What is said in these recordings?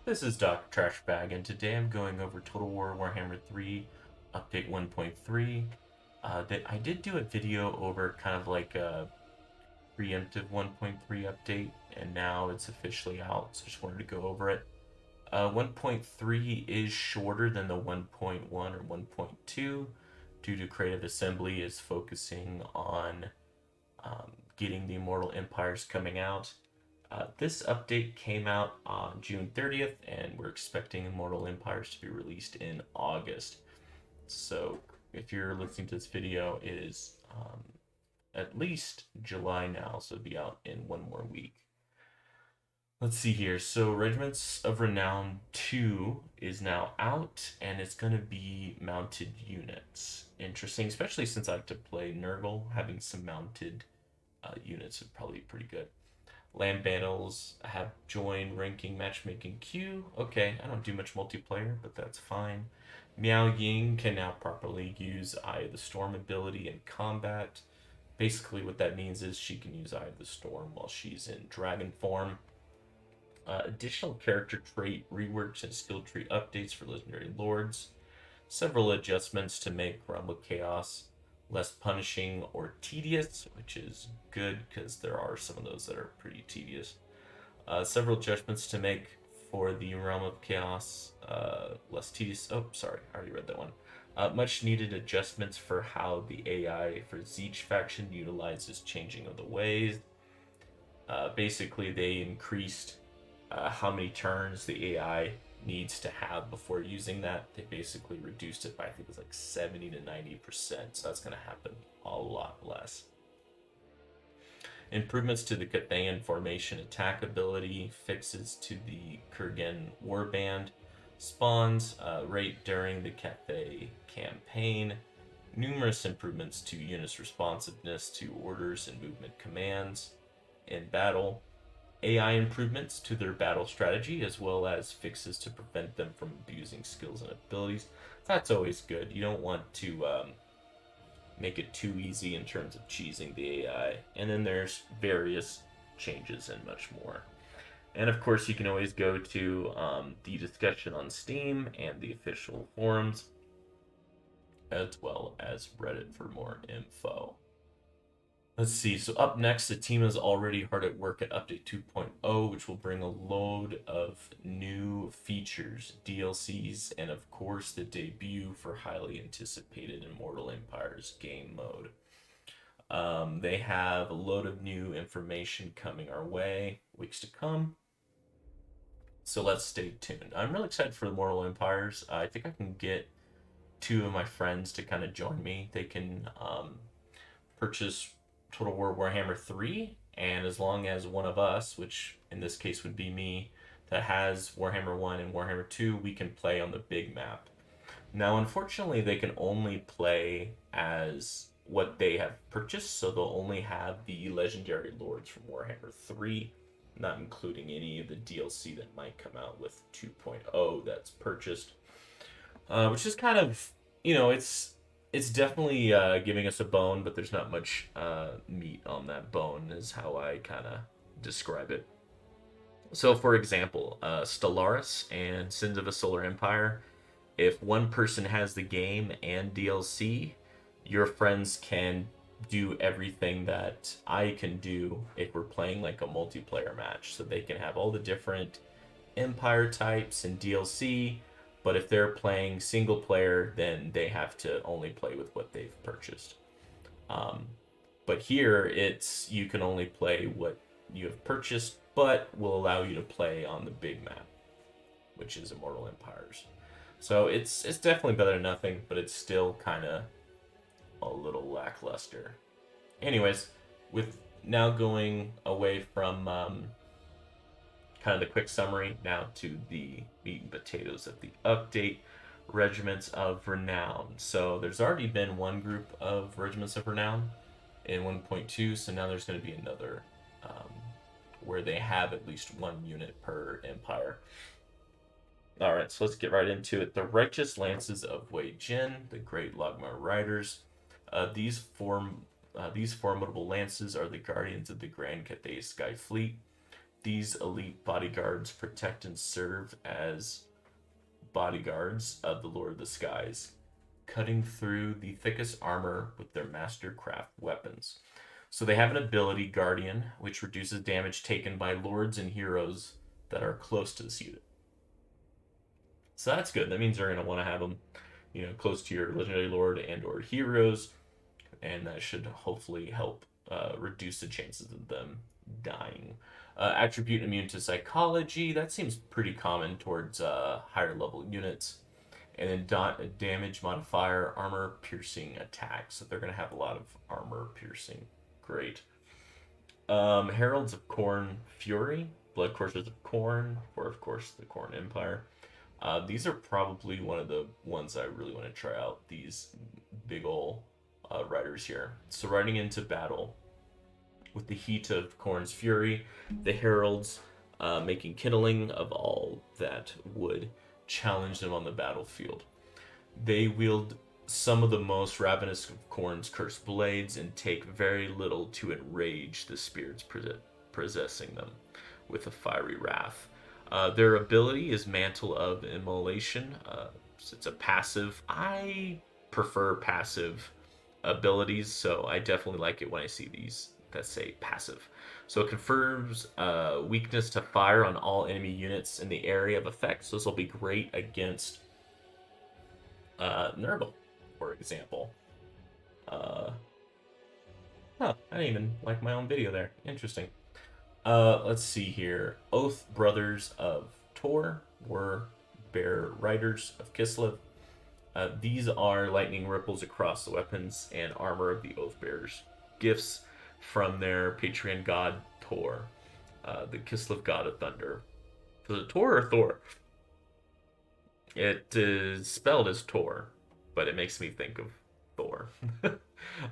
This is Dr. Trashbag, and today I'm going over Total War Warhammer 3 Update 1.3. I did do a video over kind of like a preemptive 1.3 update, and now it's officially out, so just wanted to go over it. 1.3 is shorter than the 1.1 or 1.2 due to Creative Assembly is focusing on getting the Immortal Empires coming out. This update came out on June 30th, and we're expecting Immortal Empires to be released in August. So, if you're listening to this video, it is at least July now, so it'll be out in one more week. Let's see here. So, Regiments of Renown 2 is now out, and it's going to be mounted units. Interesting, especially since I like to play Nurgle. Having some mounted units would probably be pretty good. Land battles have joined ranking matchmaking queue. Okay, I don't do much multiplayer, but that's fine. Miao Ying can now properly use Eye of the Storm ability in combat. Basically, what that means is she can use Eye of the Storm while she's in dragon form. Additional character trait reworks and skill tree updates for legendary lords. Several adjustments to make Realm of Chaos less punishing or tedious, which is good because there are some of those that are pretty tedious. Several adjustments to make for the Realm of Chaos less tedious. Oh, sorry, I already read that one. Much needed adjustments for how the AI for Zeech faction utilizes changing of the ways. Basically, they increased how many turns the AI needs to have before using that. They basically reduced it by, I think it was like 70 to 90%. So that's going to happen a lot less. Improvements to the Cathayan formation attack ability, fixes to the Kurgan warband, spawns rate during the Cathay campaign, numerous improvements to units' responsiveness to orders and movement commands in battle, AI improvements to their battle strategy, as well as fixes to prevent them from abusing skills and abilities. That's always good. You don't want to make it too easy in terms of cheesing the AI. And then there's various changes and much more. And of course, you can always go to the discussion on Steam and the official forums, as well as Reddit for more info. Let's see. So up next, the team is already hard at work at Update 2.0, which will bring a load of new features, DLCs, and of course the debut for highly anticipated Immortal Empires game mode. They have a load of new information coming our way, weeks to come. So let's stay tuned. I'm really excited for Immortal Empires. I think I can get two of my friends to kind of join me. They can purchase Total War Warhammer 3, and as long as one of us, which in this case would be me, that has Warhammer 1 and Warhammer 2, we can play on the big map. Now, unfortunately, they can only play as what they have purchased, so they'll only have the legendary lords from Warhammer 3, not including any of the DLC that might come out with 2.0 that's purchased, which is kind of, it's definitely giving us a bone, but there's not much meat on that bone, is how I kind of describe it. So, for example, Stellaris and Sins of a Solar Empire, if one person has the game and DLC, your friends can do everything that I can do if we're playing like a multiplayer match. So they can have all the different Empire types and DLC, but if they're playing single player, then they have to only play with what they've purchased. Um, but here, it's you can only play what you have purchased, but will allow you to play on the big map, which is Immortal Empires. So it's definitely better than nothing, but it's still kind of a little lackluster. Anyways, with now going away from kind of the quick summary now to the meat and potatoes of the update. Regiments of Renown. So there's already been one group of Regiments of Renown in 1.2, so now there's going to be another where they have at least one unit per empire. All right, so let's get right into it. The Righteous Lances of Wei Jin, the Great Logmar Riders. These formidable lances are the guardians of the Grand Cathay Sky Fleet. These elite bodyguards protect and serve as bodyguards of the Lord of the Skies, cutting through the thickest armor with their mastercraft weapons. So they have an ability, Guardian, which reduces damage taken by lords and heroes that are close to this unit. So that's good. That means you're going to want to have them, close to your legendary lord and or heroes, and that should hopefully help reduce the chances of them dying. Attribute immune to psychology. That seems pretty common towards higher level units. And then damage modifier, armor piercing attack. So they're going to have a lot of armor piercing. Great. Heralds of Khorne Fury, Blood Coursers of Khorne, or of course the Khorne Empire. These are probably one of the ones I really want to try out. These big ol' riders here. So riding into battle with the heat of Khorne's fury, the heralds making kindling of all that would challenge them on the battlefield. They wield some of the most ravenous of Khorne's cursed blades and take very little to enrage the spirits possessing them with a fiery wrath. Their ability is Mantle of Immolation. It's a passive. I prefer passive abilities, so I definitely like it when I see these that say passive. So it confirms weakness to fire on all enemy units in the area of effect. So this will be great against Nurgle, for example. I didn't even like my own video there. Interesting. Let's see here. Oath Brothers of Tor were Bear Riders of Kislev. These are lightning ripples across the weapons and armor of the Oath Bearers. Gifts from their Patreon god Tor, the Kislev god of thunder. Was it Tor or Thor? It is spelled as Tor, but it makes me think of Thor.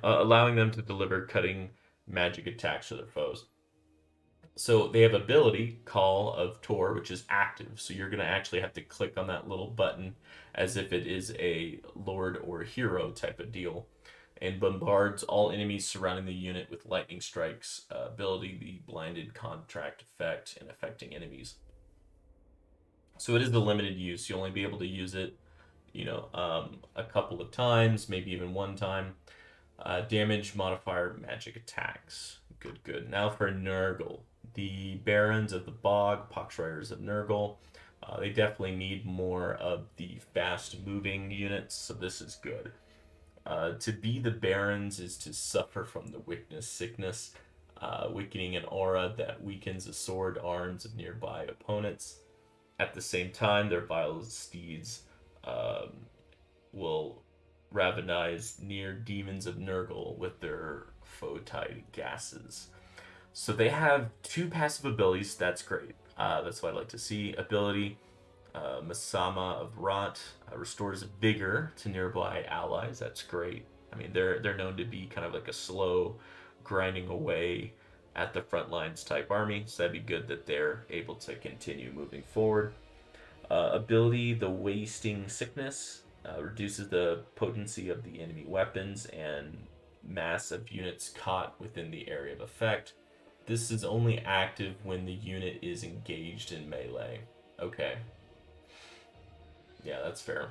Allowing them to deliver cutting magic attacks to their foes. So they have ability, Call of Tor, which is active. So you're going to actually have to click on that little button as if it is a lord or hero type of deal. And bombards all enemies surrounding the unit with lightning strikes. Ability, the blinded contract effect, and affecting enemies. So it is the limited use. You'll only be able to use it, a couple of times, maybe even one time. Damage modifier, magic attacks. Good. Now for Nurgle. The Barons of the Bog, Poxriders of Nurgle. They definitely need more of the fast-moving units, so this is good. To be the Barons is to suffer from the weakness sickness, weakening an aura that weakens the sword arms of nearby opponents. At the same time, their vile steeds will ravenize near demons of Nurgle with their foetide gases. So they have 2 passive abilities. That's great. That's what I like to see. Ability, Masama of Rot, restores vigor to nearby allies. That's great. I mean, they're known to be kind of like a slow, grinding away at the front lines type army. So that'd be good that they're able to continue moving forward. Ability, the Wasting Sickness, reduces the potency of the enemy weapons and mass of units caught within the area of effect. This is only active when the unit is engaged in melee. Okay. Yeah, that's fair.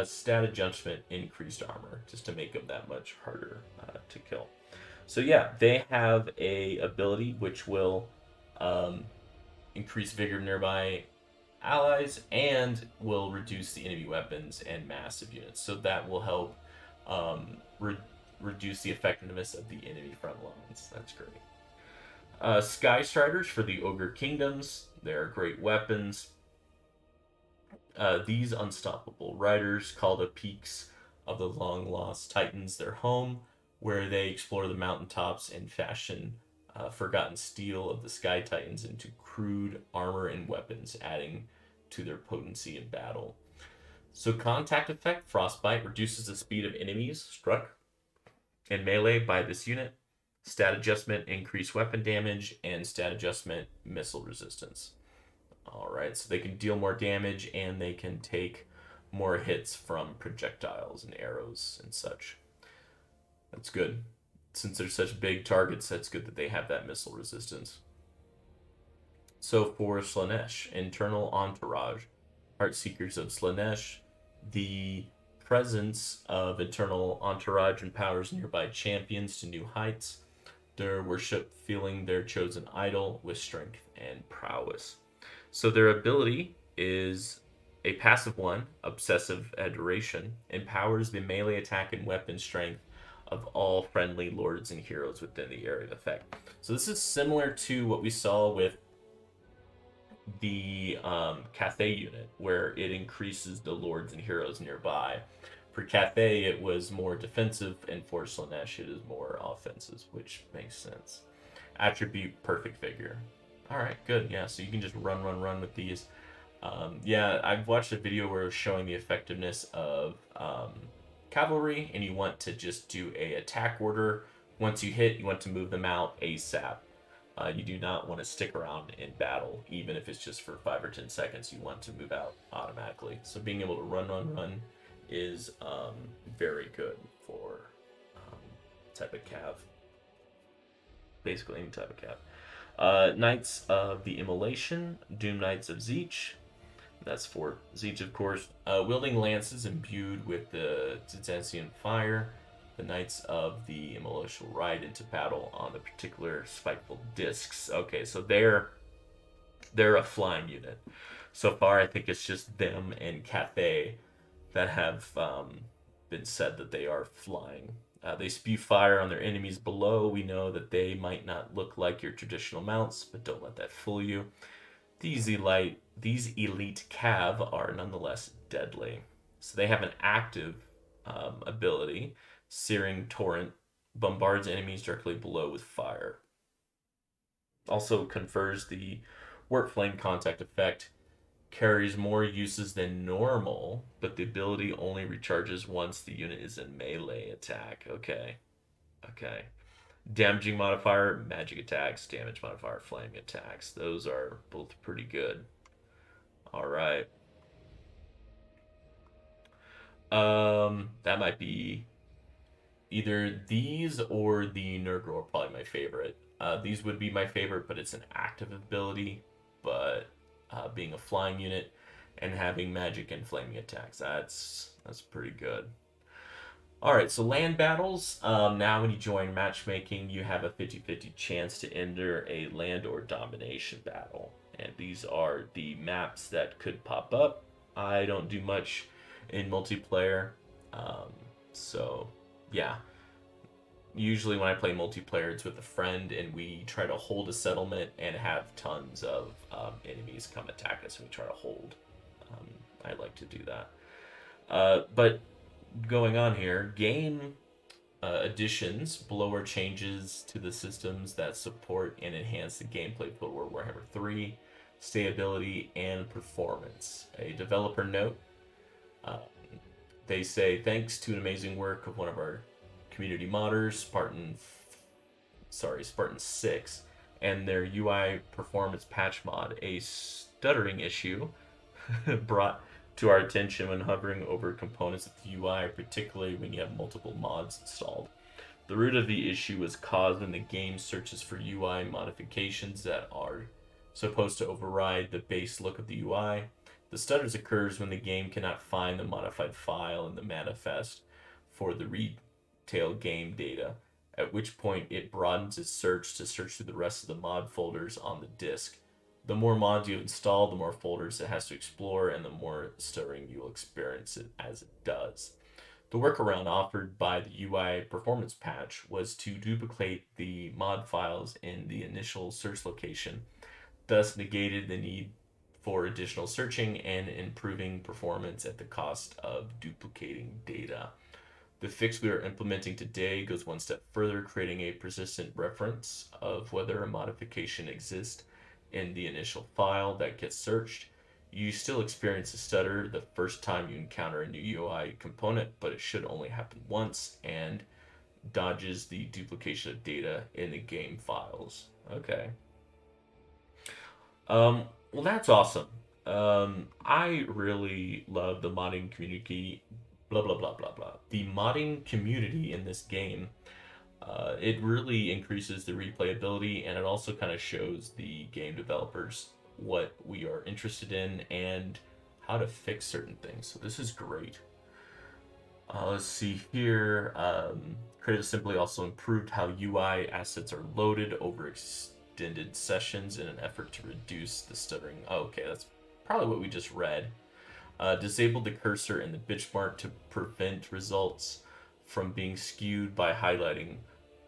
Stat adjustment, increased armor, just to make them that much harder to kill. So yeah, they have a ability which will increase vigor of nearby allies and will reduce the enemy weapons and massive units. So that will help reduce the effectiveness of the enemy front lines. That's great. Sky Striders for the Ogre Kingdoms. They're great weapons. These unstoppable riders call the peaks of the long-lost Titans their home, where they explore the mountaintops and fashion forgotten steel of the Sky Titans into crude armor and weapons, adding to their potency in battle. So contact effect, Frostbite, reduces the speed of enemies struck in melee by this unit. Stat adjustment, increased weapon damage, and stat adjustment, missile resistance. Alright, so they can deal more damage and they can take more hits from projectiles and arrows and such. That's good. Since they're such big targets, that's good that they have that missile resistance. So for Slaanesh, internal entourage, Heartseekers of Slaanesh, the presence of internal entourage empowers nearby champions to new heights. Their worship feeling their chosen idol with strength and prowess. So their ability is a passive one, Obsessive Adoration, empowers the melee attack and weapon strength of all friendly lords and heroes within the area of effect. So this is similar to what we saw with the Cathay unit, where it increases the lords and heroes nearby. For Cathay, it was more defensive, and for Slaanesh, it is more offensive, which makes sense. Attribute perfect figure. All right, good. Yeah, so you can just run with these. Yeah, I've watched a video where it was showing the effectiveness of cavalry, and you want to just do a attack order. Once you hit, you want to move them out ASAP. You do not want to stick around in battle, even if it's just for 5 or 10 seconds. You want to move out automatically. So being able to run is very good for type of cav. Basically any type of cav. Knights of the Immolation, Doom Knights of Tzeentch. That's for Tzeentch, of course. Wielding lances imbued with the Tzitzantian fire. The Knights of the Immolation will ride into battle on the particular spiteful discs. Okay, so they're a flying unit. So far, I think it's just them and Cathay that have been said that they are flying. They spew fire on their enemies below. We know that they might not look like your traditional mounts, but don't let that fool you. These elite cav are nonetheless deadly. So they have an active ability. Searing Torrent bombards enemies directly below with fire. Also confers the Warp Flame contact effect. Carries more uses than normal, but the ability only recharges once the unit is in melee attack. Okay. Damaging modifier, magic attacks, damage modifier, flaming attacks. Those are both pretty good. All right. That might be either these or the Nurgle are probably my favorite. These would be my favorite, but it's an active ability. But being a flying unit and having magic and flaming attacks, that's pretty good. All right, so land battles. Now when you join matchmaking, you have a 50-50 chance to enter a land or domination battle. And these are the maps that could pop up. I don't do much in multiplayer. So yeah, usually when I play multiplayer, it's with a friend, and we try to hold a settlement and have tons of enemies come attack us, and we try to hold. I like to do that. But going on here, game additions, blower changes to the systems that support and enhance the gameplay for WarHammer 3, stability, and performance. A developer note. They say, thanks to an amazing work of one of our community modders, Spartan 6, and their UI performance patch mod, a stuttering issue brought to our attention when hovering over components of the UI, particularly when you have multiple mods installed. The root of the issue was caused when the game searches for UI modifications that are supposed to override the base look of the UI. The stutters occurs when the game cannot find the modified file in the manifest for the retail game data, at which point it broadens its search to search through the rest of the mod folders on the disk. The more mods you install, the more folders it has to explore, and the more stuttering you'll experience it as it does. The workaround offered by the UI performance patch was to duplicate the mod files in the initial search location, thus negated the need for additional searching and improving performance at the cost of duplicating data. The fix we are implementing today goes one step further, creating a persistent reference of whether a modification exists in the initial file that gets searched. You still experience a stutter the first time you encounter a new UI component, but it should only happen once and dodges the duplication of data in the game files. Okay. Well, that's awesome. I really love the modding community. Blah blah blah blah blah. The modding community in this game. It really increases the replayability, and it also kind of shows the game developers what we are interested in and how to fix certain things. So this is great. Let's see here. Creative Simply also improved how UI assets are loaded over extended sessions in an effort to reduce the stuttering. Oh, okay, that's probably what we just read. Disabled the cursor in the benchmark to prevent results from being skewed by highlighting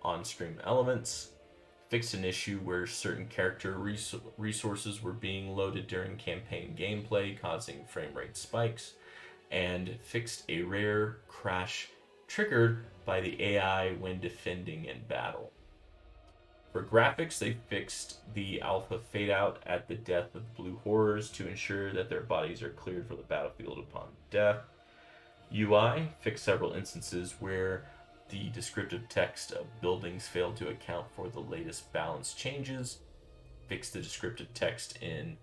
on-screen elements. Fixed an issue where certain character resources were being loaded during campaign gameplay, causing frame rate spikes. And fixed a rare crash triggered by the AI when defending in battle. For graphics, they fixed the alpha fade out at the death of blue horrors to ensure that their bodies are cleared from the battlefield upon death. UI fixed several instances where the descriptive text of buildings failed to account for the latest balance changes. Fixed the descriptive text in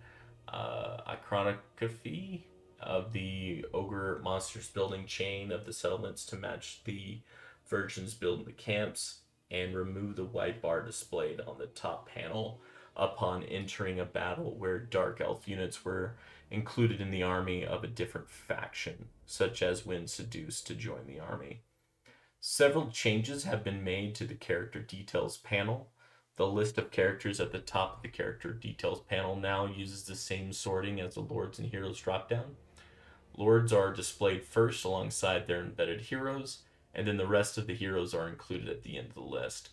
iconography of the ogre monsters building chain of the settlements to match the versions building the camps, and remove the white bar displayed on the top panel upon entering a battle where dark elf units were included in the army of a different faction, such as when seduced to join the army. Several changes have been made to the character details panel. The list of characters at the top of the character details panel now uses the same sorting as the Lords and Heroes dropdown. Lords are displayed first alongside their embedded heroes, and then the rest of the heroes are included at the end of the list.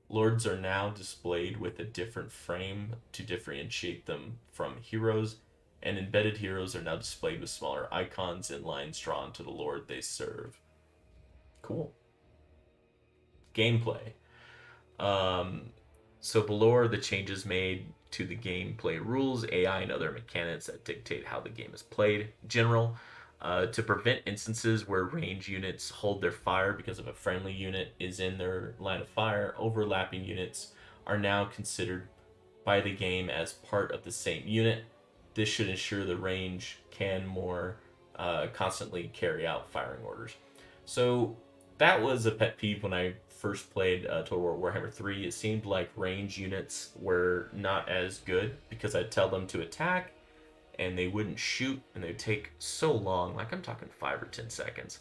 Lords are now displayed with a different frame to differentiate them from heroes, and embedded heroes are now displayed with smaller icons and lines drawn to the lord they serve. Cool. Gameplay. So below are the changes made to the gameplay rules, AI, and other mechanics that dictate how the game is played. General, to prevent instances where range units hold their fire because of a friendly unit is in their line of fire, overlapping units are now considered by the game as part of the same unit. This should ensure the range can more constantly carry out firing orders. So that was a pet peeve when I first played Total War Warhammer 3. It seemed like range units were not as good because I'd tell them to attack and they wouldn't shoot and they'd take so long, like I'm talking 5 or 10 seconds.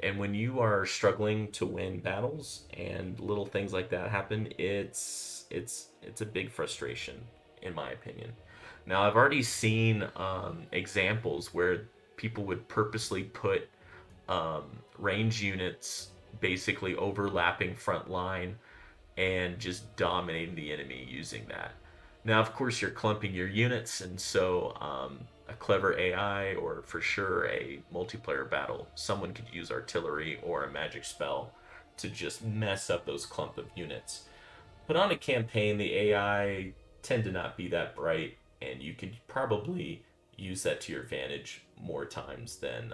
And when you are struggling to win battles and little things like that happen, it's a big frustration in my opinion. Now I've already seen examples where people would purposely put range units basically overlapping front line and just dominating the enemy using that. Now, of course, you're clumping your units, and so a clever AI or for sure a multiplayer battle, someone could use artillery or a magic spell to just mess up those clump of units. But on a campaign, the AI tend to not be that bright, and you could probably use that to your advantage more times than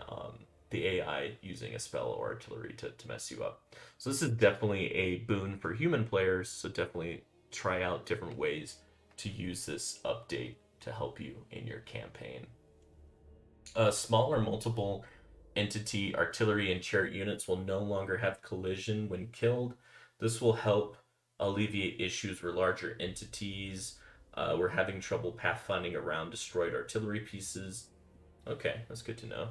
the AI using a spell or artillery to mess you up. So this is definitely a boon for human players. So definitely try out different ways to use this update to help you in your campaign. Smaller multiple entity artillery and chariot units will no longer have collision when killed. This will help alleviate issues where larger entities were having trouble pathfinding around destroyed artillery pieces. Okay, that's good to know.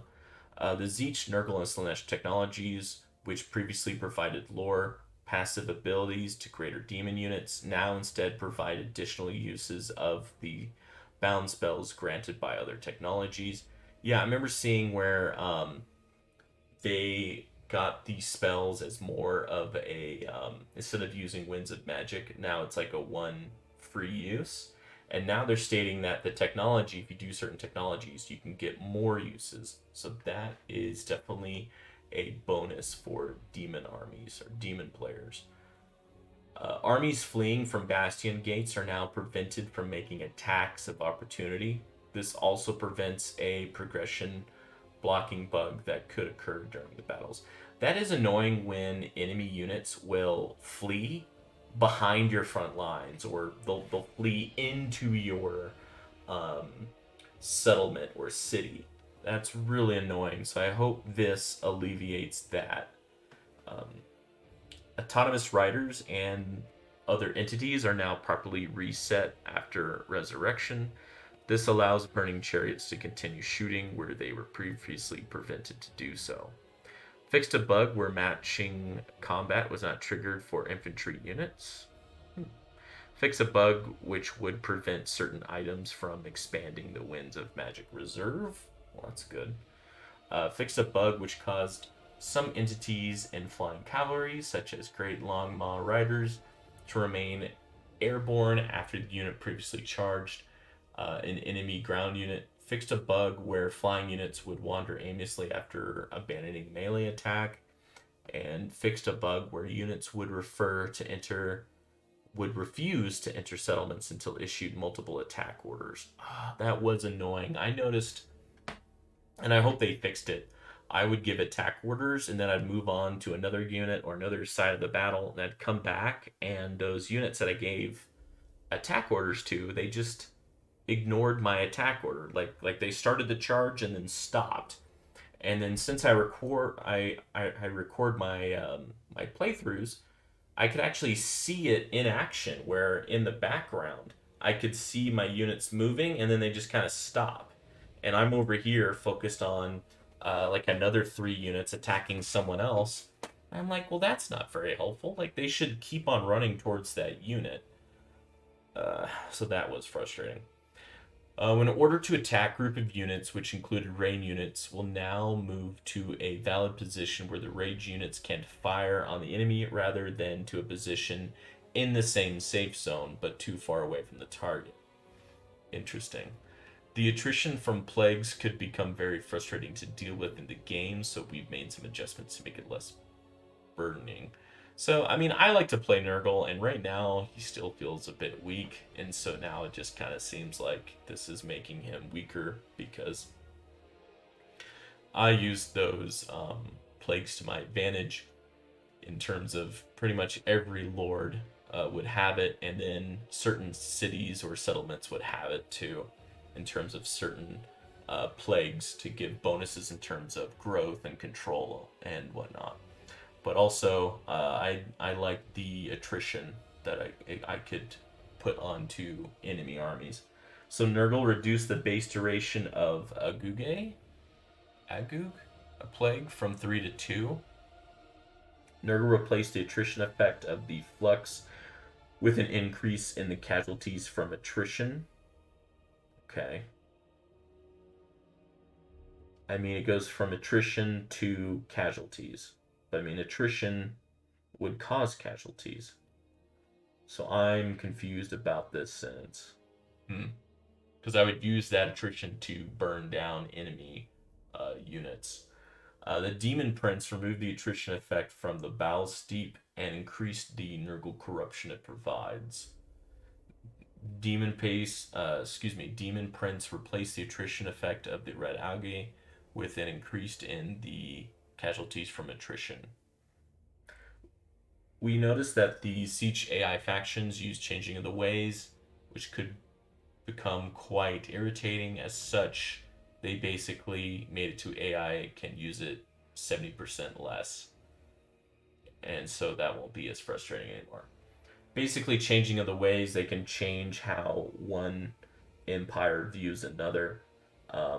The Zeech, Nurgle, and Slanesh technologies, which previously provided lore passive abilities to greater demon units, now instead provide additional uses of the bound spells granted by other technologies. Yeah, I remember seeing where they got these spells as more of a instead of using Winds of Magic, now it's like a one free use. And now they're stating that the technology, if you do certain technologies, you can get more uses. So that is definitely a bonus for demon armies or demon players. Armies fleeing from bastion gates are now prevented from making attacks of opportunity. This also prevents a progression blocking bug that could occur during the battles. That is annoying when enemy units will flee behind your front lines, or they'll flee into your um, settlement or city. That's really annoying. So I hope this alleviates that. Um, Autonomous riders and other entities are now properly reset after resurrection. This allows burning chariots to continue shooting where they were previously prevented to do so. Fixed a bug where matching combat was not triggered for infantry units. Fix a bug which would prevent certain items from expanding the winds of magic reserve. Well, that's good. Fix a bug which caused some entities in flying cavalry, such as Great Long Maw Riders, to remain airborne after the unit previously charged an enemy ground unit. Fixed a bug where flying units would wander aimlessly after abandoning melee attack, and fixed a bug where units would refuse to enter settlements until issued multiple attack orders. That was annoying. I noticed, and I hope they fixed it. I would give attack orders and then I'd move on to another unit or another side of the battle, and I'd come back, and those units that I gave attack orders to, they just ignored my attack order. Like they started the charge and then stopped. And then since I record my my playthroughs, I could actually see it in action, where in the background I could see my units moving and then they just kind of stop. And I'm over here focused on like another 3 units attacking someone else. I'm like, well, that's not very helpful. Like, they should keep on running towards that unit. So that was frustrating. When ordered to attack, group of units, which included rain units, will now move to a valid position where the rage units can't fire on the enemy, rather than to a position in the same safe zone but too far away from the target. Interesting. The attrition from plagues could become very frustrating to deal with in the game, so we've made some adjustments to make it less burdening. So, I mean, I like to play Nurgle, and right now he still feels a bit weak, and so now it just kind of seems like this is making him weaker, because I used those plagues to my advantage in terms of pretty much every lord would have it, and then certain cities or settlements would have it too, in terms of certain plagues to give bonuses in terms of growth and control and whatnot. But also, I like the attrition that I could put onto enemy armies. So Nurgle reduced the base duration of Agug, a plague, from 3 to 2. Nurgle replaced the attrition effect of the flux with an increase in the casualties from attrition. Okay. I mean, it goes from attrition to casualties. But I mean, attrition would cause casualties. So I'm confused about this sentence. Because I would use that attrition to burn down enemy units. The Demon Prince removed the attrition effect from the Battle Steep and increased the Nurgle corruption it provides. Demon Prince replaced the attrition effect of the Red Algae with an increase in the casualties from attrition. We noticed that the Siege AI factions use changing of the ways, which could become quite irritating. As such, they basically made it to AI can use it 70% less. And so that won't be as frustrating anymore. Basically, changing of the ways, they can change how one empire views another.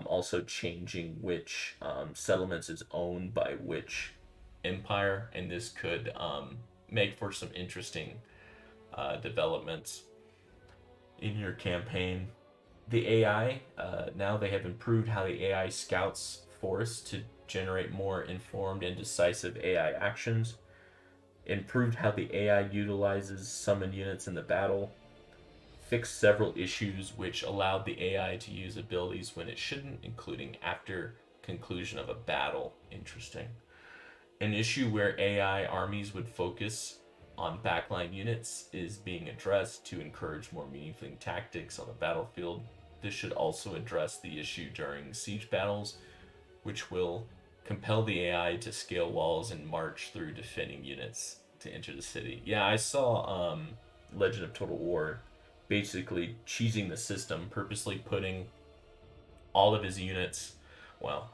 Also changing which settlements is owned by which empire, and this could make for some interesting developments in your campaign. The AI, now they have improved how the AI scouts forests to generate more informed and decisive AI actions. Improved how the AI utilizes summon units in the battle. Fixed several issues which allowed the AI to use abilities when it shouldn't, including after conclusion of a battle. Interesting. An issue where AI armies would focus on backline units is being addressed to encourage more meaningful tactics on the battlefield. This should also address the issue during siege battles, which will compel the AI to scale walls and march through defending units to enter the city. Yeah, I saw Legend of Total War basically cheesing the system, purposely putting all of his units, well,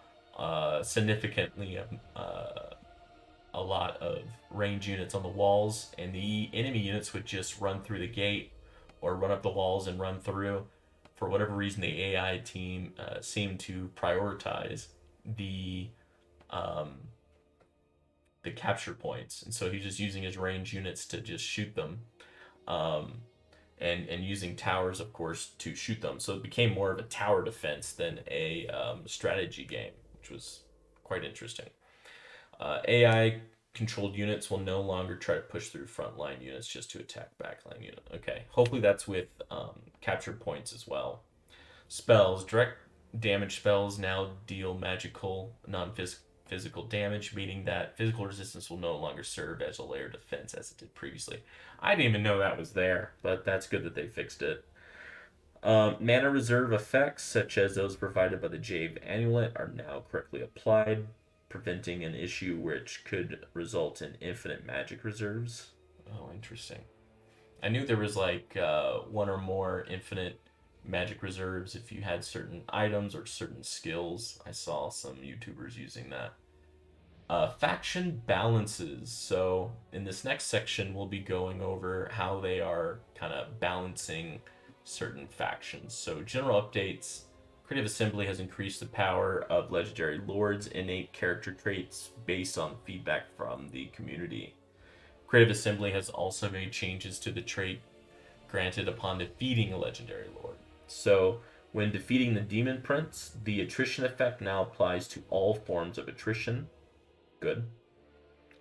significantly a lot of range units on the walls, and the enemy units would just run through the gate or run up the walls and run through. For whatever reason, the AI team seemed to prioritize the um, the capture points, and so he's just using his range units to just shoot them, um, and using towers, of course, to shoot them. So it became more of a tower defense than a strategy game, which was quite interesting. AI controlled units will no longer try to push through frontline units just to attack backline unit. Okay, hopefully that's with capture points as well. Spells. Direct damage spells now deal magical, non-physical damage, meaning that physical resistance will no longer serve as a layer of defense as it did previously. I didn't even know that was there, but that's good that they fixed it. Mana reserve effects, such as those provided by the Jade Amulet, are now correctly applied, preventing an issue which could result in infinite magic reserves. Oh, interesting. I knew there was like one or more infinite magic reserves if you had certain items or certain skills. I saw some YouTubers using that. Faction balances. So in this next section, we'll be going over how they are kind of balancing certain factions. So general updates. Creative Assembly has increased the power of Legendary Lords' innate character traits based on feedback from the community. Creative Assembly has also made changes to the trait granted upon defeating a Legendary Lord. So, when defeating the Demon Prince, the attrition effect now applies to all forms of attrition. Good.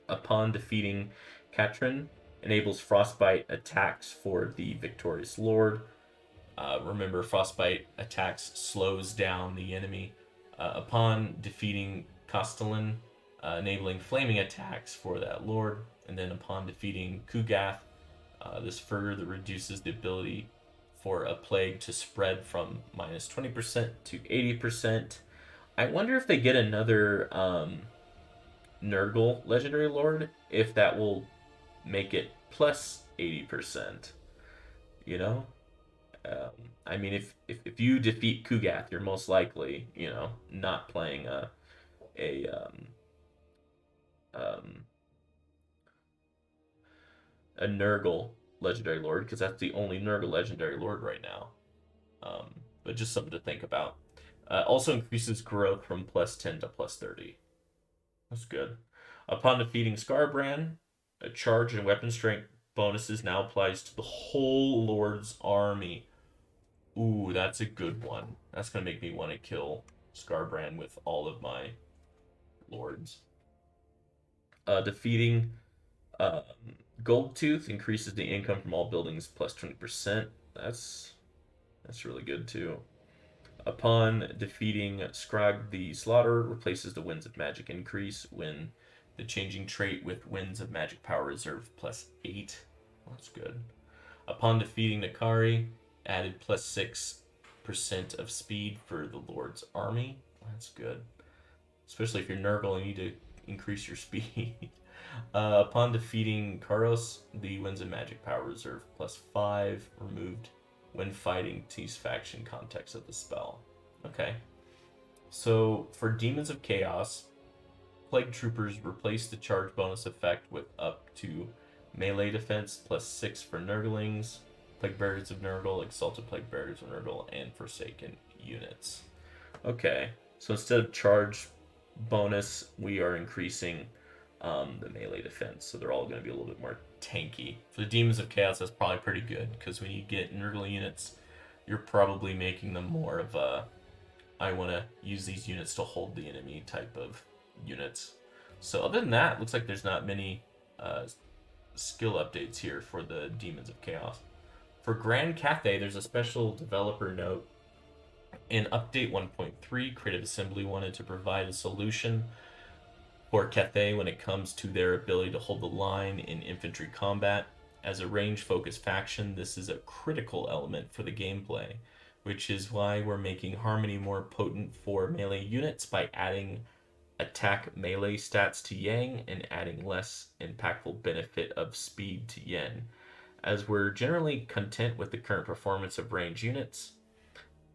Upon defeating Katrin, enables Frostbite attacks for the victorious Lord. Remember, Frostbite attacks slows down the enemy. Upon defeating Castellan, enabling flaming attacks for that Lord. And then upon defeating Kugath, this further reduces the ability for a plague to spread from minus 20% to 80%. I wonder if they get another Nurgle Legendary Lord, if that will make it plus 80%. You know? I mean, if you defeat Kugath, you're most likely, not playing a um, a Nurgle Legendary Lord, because that's the only Nurgle Legendary Lord right now. But just something to think about. Also increases growth from plus 10 to plus 30. That's good. Upon defeating Scarbrand, a charge and weapon strength bonuses now applies to the whole Lord's army. Ooh, that's a good one. That's going to make me want to kill Scarbrand with all of my Lords. Defeating Goldtooth increases the income from all buildings plus 20%. That's really good too. Upon defeating Scrog the Slaughter, replaces the Winds of Magic increase when the changing trait with Winds of Magic Power Reserve plus 8. That's good. Upon defeating Nakari, added plus 6% of speed for the Lord's army. That's good. Especially if you're Nurgle and you need to increase your speed. Upon defeating Karos, the Winds of Magic Power Reserve plus 5 removed when fighting T's faction context of the spell. Okay. So for Demons of Chaos, Plague Troopers replace the charge bonus effect with up to melee defense plus 6 for Nurglings, Plague Bearers of Nurgle, Exalted Plague Bearers of Nurgle, and Forsaken units. Okay, so instead of charge bonus, we are increasing the melee defense, so they're all going to be a little bit more tanky. For the Demons of Chaos, that's probably pretty good, because when you get Nurgle units, you're probably making them more of a I want to use these units to hold the enemy type of units. So other than that, looks like there's not many skill updates here for the Demons of Chaos. For Grand Cathay, there's a special developer note. In Update 1.3, Creative Assembly wanted to provide a solution for Cathay when it comes to their ability to hold the line in infantry combat. As a range-focused faction, this is a critical element for the gameplay, which is why we're making Harmony more potent for melee units by adding attack melee stats to Yang and adding less impactful benefit of speed to Yen, as we're generally content with the current performance of range units.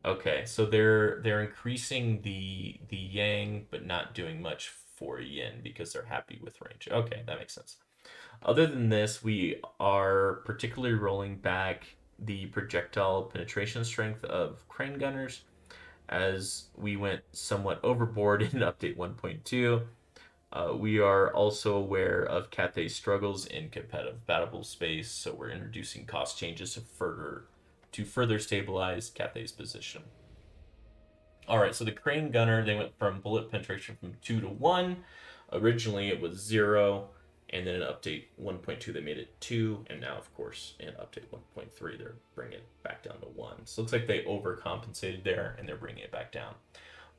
Okay, so they're increasing the Yang, but not doing much for Yin because they're happy with range. Okay, that makes sense. Other than this, we are particularly rolling back the projectile penetration strength of Crane Gunners as we went somewhat overboard in Update 1.2. We are also aware of Cathay's struggles in competitive battle space, so we're introducing cost changes to further stabilize Cathay's position. All right, so the Crane Gunner, they went from bullet penetration from 2 to 1. Originally, it was 0, and then in Update 1.2, they made it 2, and now, of course, in Update 1.3, they're bringing it back down to 1. So it looks like they overcompensated there, and they're bringing it back down.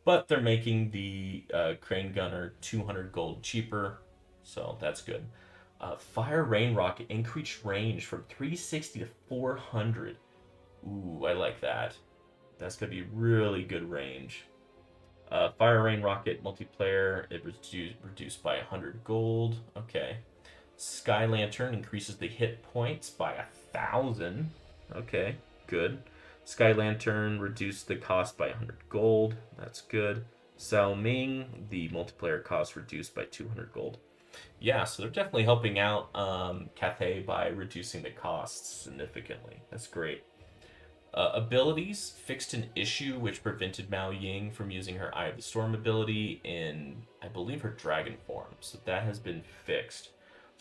But they're making the Crane Gunner 200 gold cheaper, so that's good. Fire Rain Rocket increased range from 360 to 400. Ooh, I like that. That's going to be really good range. Fire Rain Rocket multiplayer, it reduced by 100 gold. Okay. Sky Lantern increases the hit points by 1,000. Okay, good. Sky Lantern reduced the cost by 100 gold. That's good. Zhao Ming, the multiplayer cost reduced by 200 gold. Yeah, so they're definitely helping out Cathay by reducing the costs significantly. That's great. Abilities fixed an issue which prevented Mao Ying from using her Eye of the Storm ability in, I believe, her dragon form. So that has been fixed.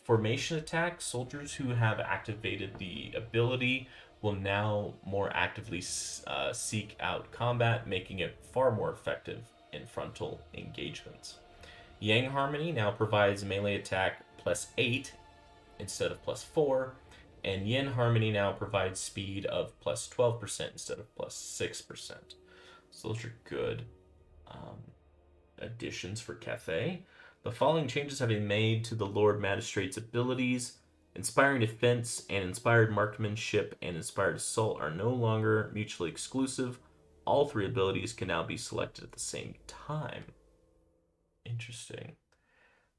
Formation attack, soldiers who have activated the ability will now more actively seek out combat, making it far more effective in frontal engagements. Yang Harmony now provides melee attack +8 instead of +4, and Yin Harmony now provides speed of +12% instead of +6%. So those are good additions for Cathay. The following changes have been made to the Lord Magistrate's abilities. Inspiring Defense and Inspired Marksmanship and Inspired Assault are no longer mutually exclusive. All three abilities can now be selected at the same time. Interesting.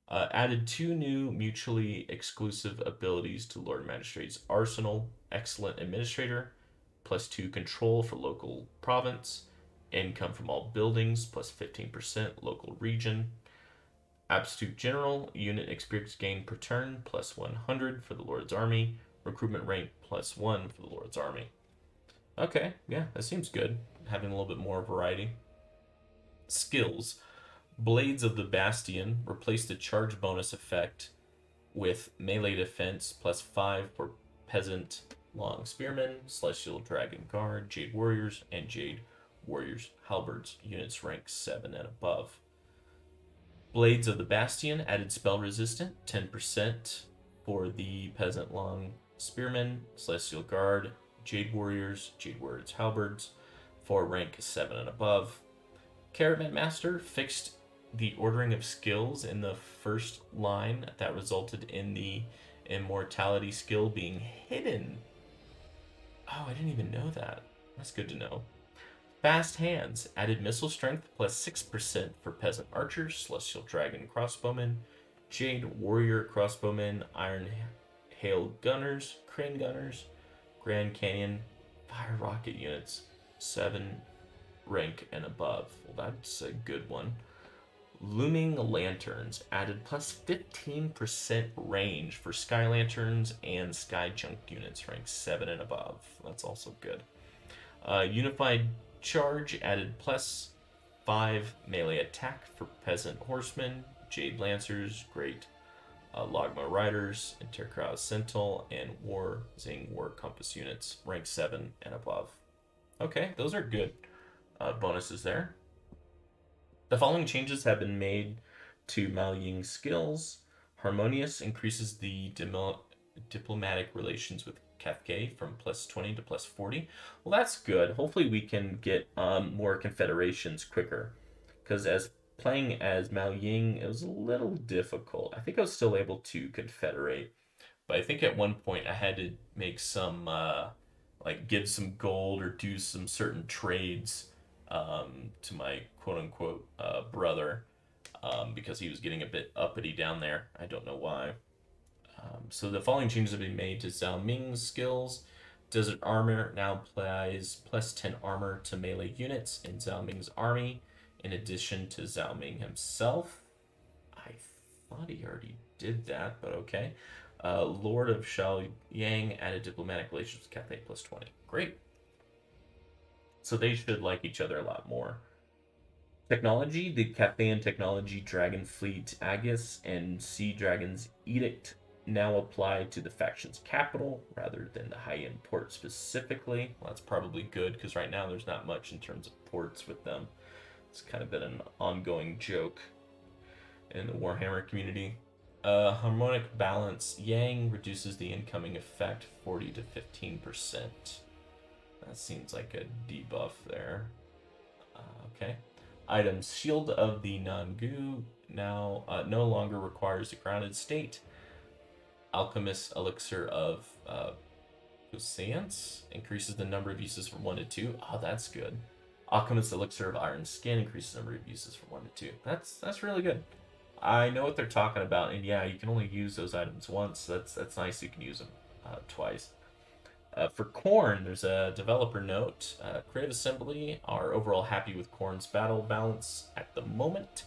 Added 2 new mutually exclusive abilities to Lord Magistrate's arsenal. Excellent Administrator, +2 control for local province. Income from all buildings, +15% local region. Absolute General, unit experience gain per turn, +100 for the Lord's Army. Recruitment rank, +1 for the Lord's Army. Okay, yeah, that seems good. Having a little bit more variety. Skills. Blades of the Bastion replace the charge bonus effect with melee defense +5 for Peasant Long Spearmen, Celestial Dragon Guard, Jade Warriors, and Jade Warriors Halberds. Units rank 7 and above. Blades of the Bastion added spell resistant, 10% for the Peasant Long Spearmen, Celestial Guard, Jade Warriors Halberds for rank 7 and above. Caravan Master fixed the ordering of skills in the first line that resulted in the immortality skill being hidden. Oh, I didn't even know that. That's good to know. Fast Hands added missile strength +6% for Peasant Archers, Celestial Dragon Crossbowmen, Jade Warrior Crossbowmen, Iron Hail Gunners, Crane Gunners, Grand Canyon Fire Rocket units, 7 rank and above. Well, that's a good one. Looming Lanterns added +15% range for Sky Lanterns and Sky Junk units ranked 7 and above. That's also good. Unified Charge added +5 melee attack for Peasant Horsemen, Jade Lancers, Great Logma Riders, Intercross Sentinel, and War Zing War Compass units ranked 7 and above. Okay, those are good bonuses there. The following changes have been made to Malign Skills. Harmonious increases the diplomatic relations with Cathay from +20 to +40. Well, that's good. Hopefully we can get more confederations quicker. Because as playing as Mao Ying, it was a little difficult. I think I was still able to confederate. But I think at one point I had to make some, like give some gold or do some certain trades to my quote-unquote brother because he was getting a bit uppity down there. I don't know why. So the following changes have been made to Zhao Ming's skills. Desert Armor now applies +10 armor to melee units in Zhao Ming's army, in addition to Zhao Ming himself. thought he already did that, but okay. Lord of Shaoyang added diplomatic relations with Cathay plus 20. Great. So they should like each other a lot more. Technology, the Cathayan Technology Dragon Fleet Aegis and Sea Dragon's Edict now apply to the faction's capital rather than the high-end port specifically. Well, that's probably good because right now there's not much in terms of ports with them. It's kind of been an ongoing joke in the Warhammer community. Harmonic Balance Yang reduces the incoming effect 40 to 15%. That seems like a debuff there. Okay. Items Shield of the Nangu now no longer requires a grounded state. Alchemist Elixir of Seance increases the number of uses from 1 to 2. Oh, that's good. Alchemist Elixir of Iron Skin increases the number of uses from 1 to 2. That's really good. I know what they're talking about, and yeah, you can only use those items once. That's nice. You can use them twice. For Khorne, there's a developer note. Creative Assembly are overall happy with Khorne's battle balance at the moment.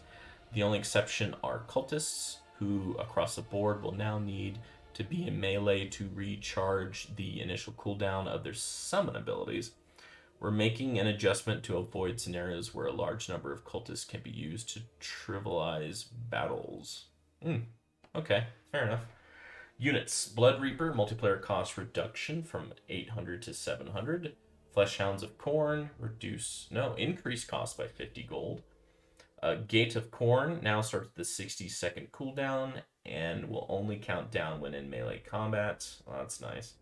The only exception are Cultists, who across the board will now need to be in melee to recharge the initial cooldown of their summon abilities. We're making an adjustment to avoid scenarios where a large number of cultists can be used to trivialize battles. Okay, fair enough. Units. Blood Reaper, multiplayer cost reduction from 800 to 700. Fleshhounds of Khorne, increase cost by 50 gold. Gate of Khorne now starts the 60-second cooldown and will only count down when in melee combat. Well, that's nice.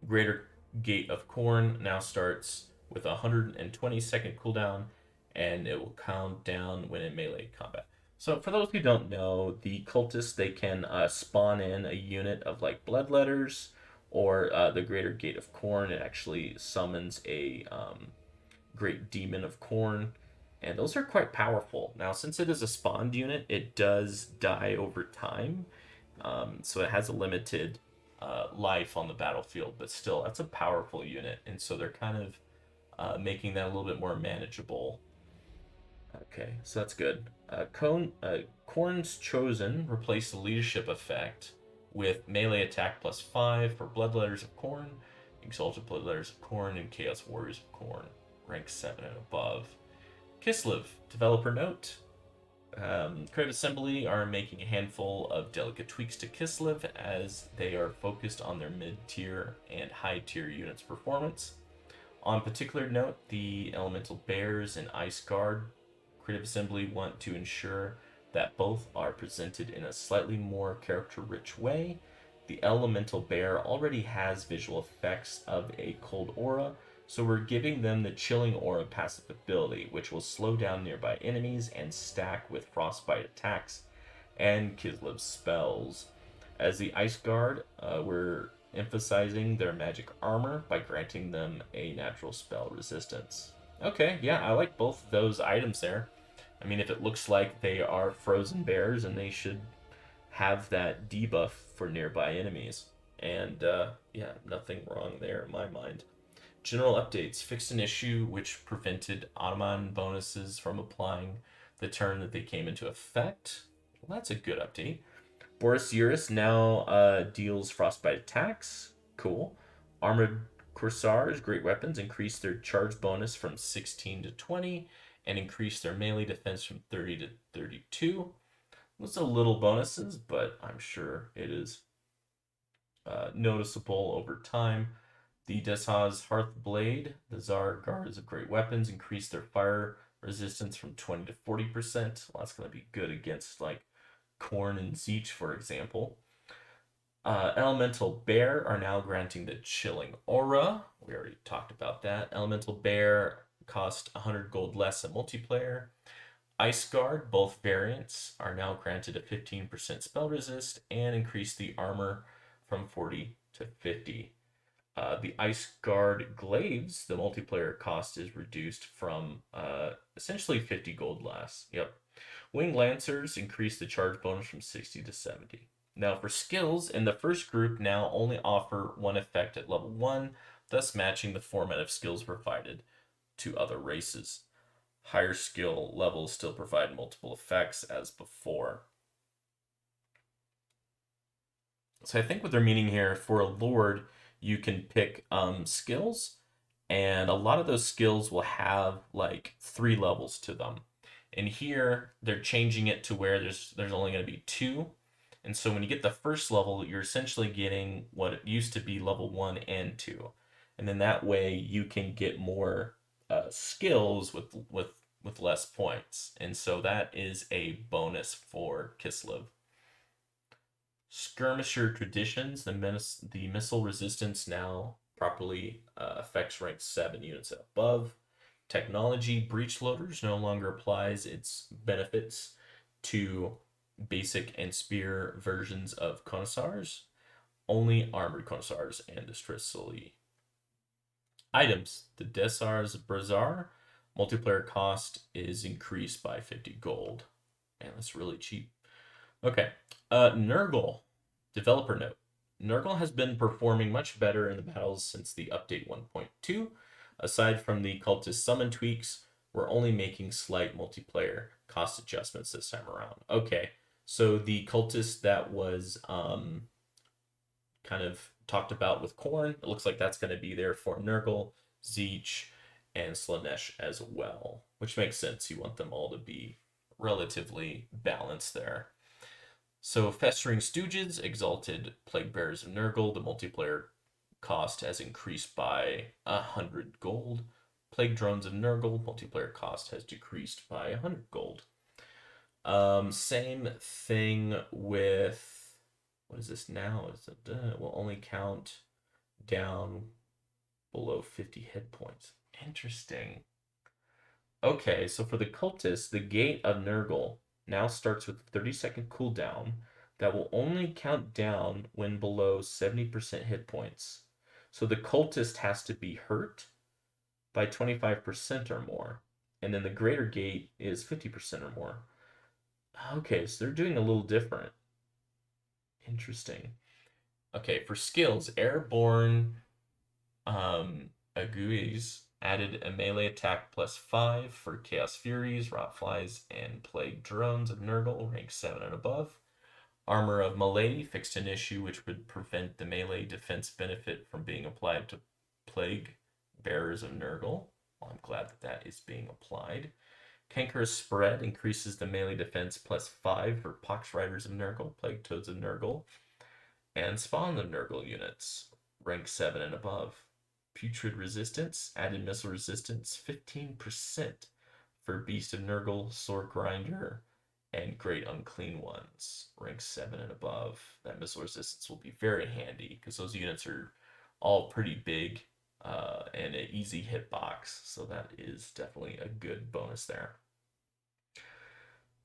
Greater Gate of Khorne now starts with a 120-second cooldown, and it will count down when in melee combat. So for those who don't know, the cultists, they can spawn in a unit of like bloodletters, or the Greater Gate of Khorne. It actually summons a Great Demon of Khorne, and those are quite powerful. Now, since it is a spawned unit, it does die over time, so it has a limited life on the battlefield, but still, that's a powerful unit, and so they're kind of making that a little bit more manageable. Okay, so that's good. Khorne's Chosen replaced the leadership effect with melee attack plus 5 for Bloodletters of Khorne, Exalted Bloodletters of Khorne, and Chaos Warriors of Khorne, rank 7 and above. Kislev, developer note. Creative Assembly are making a handful of delicate tweaks to Kislev as they are focused on their mid-tier and high-tier units' performance. On particular note, the Elemental Bears and Ice Guard Creative Assembly want to ensure that both are presented in a slightly more character-rich way. The Elemental Bear already has visual effects of a cold aura, so we're giving them the Chilling Aura passive ability, which will slow down nearby enemies and stack with Frostbite attacks and Kislev's spells. As the Ice Guard, we're emphasizing their magic armor by granting them a natural spell resistance. Okay, yeah, I like both of those items there. I mean, if it looks like they are frozen bears, and they should have that debuff for nearby enemies. And yeah, nothing wrong there in my mind. General updates. Fixed an issue which prevented Ottoman bonuses from applying the turn that they came into effect. Well, that's a good update. Boris Urus now deals frostbite attacks. Cool. Armored Corsairs, great weapons, increase their charge bonus from 16 to 20 and increase their melee defense from 30 to 32. Those are little bonuses, but I'm sure it is noticeable over time. The Deshaz Hearthblade, the Tsar Guards of Great Weapons, increase their fire resistance from 20 to 40%. Well, that's going to be good against like Khorne and Zeech, for example. Elemental Bear are now granting the Chilling Aura. We already talked about that. Elemental Bear cost 100 gold less in multiplayer. Ice Guard, both variants, are now granted a 15% spell resist and increase the armor from 40 to 50. The Ice Guard Glaives, the multiplayer cost is reduced from essentially 50 gold less. Yep. Winged Lancers increase the charge bonus from 60 to 70. Now for skills, in the first group now only offer one effect at level 1, thus matching the format of skills provided to other races. Higher skill levels still provide multiple effects as before. So I think what they're meaning here for a lord, you can pick skills, and a lot of those skills will have like 3 levels to them. And here they're changing it to where there's only going to be 2. And so when you get the first level, you're essentially getting what it used to be level 1 and 2. And then that way you can get more skills with less points. And so that is a bonus for Kislev. Skirmisher traditions, the missile resistance now properly affects rank 7 units and above. Technology, breach loaders no longer applies its benefits to basic and spear versions of connoisseurs, only armored connoisseurs and distressfully. Items, the Desar's Bazaar multiplayer cost is increased by 50 gold. Man, that's really cheap. Okay. Nurgle. Developer note. Nurgle has been performing much better in the battles since the update 1.2. Aside from the cultist summon tweaks, we're only making slight multiplayer cost adjustments this time around. Okay. So the cultist that was kind of talked about with Khorne, it looks like that's going to be there for Nurgle, Zeech, and Slanesh as well, which makes sense. You want them all to be relatively balanced there. So, Festering Stooges, Exalted Plague Bearers of Nurgle, the multiplayer cost has increased by 100 gold. Plague Drones of Nurgle, multiplayer cost has decreased by 100 gold. Same thing with, what is this now? It will only count down below 50 hit points. Interesting. Okay, so for the cultists, the Gate of Nurgle now starts with a 30-second cooldown that will only count down when below 70% hit points. So the cultist has to be hurt by 25% or more. And then the greater gate is 50% or more. Okay, so they're doing a little different. Interesting. Okay, for skills, Airborne Aguiz added a melee attack +5 for Chaos Furies, Rotflies, and Plague Drones of Nurgle, rank 7 and above. Armor of Malady fixed an issue which would prevent the melee defense benefit from being applied to Plague Bearers of Nurgle. Well, I'm glad that that is being applied. Cankerous Spread increases the melee defense +5 for Pox Riders of Nurgle, Plague Toads of Nurgle, and Spawn of Nurgle units, rank 7 and above. Putrid Resistance added missile resistance 15% for Beast of Nurgle, Sword Grinder, and Great Unclean Ones, rank 7 and above. That missile resistance will be very handy because those units are all pretty big and an easy hitbox, so that is definitely a good bonus there.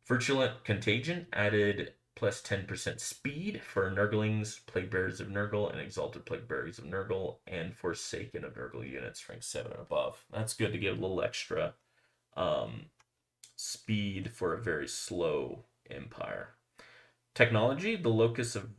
Virulent Contagion added +10% speed for Nurglings, Plague Bearers of Nurgle, and Exalted Plague Bearers of Nurgle, and Forsaken of Nurgle units, rank 7 and above. That's good to get a little extra speed for a very slow empire. Technology, the Locus of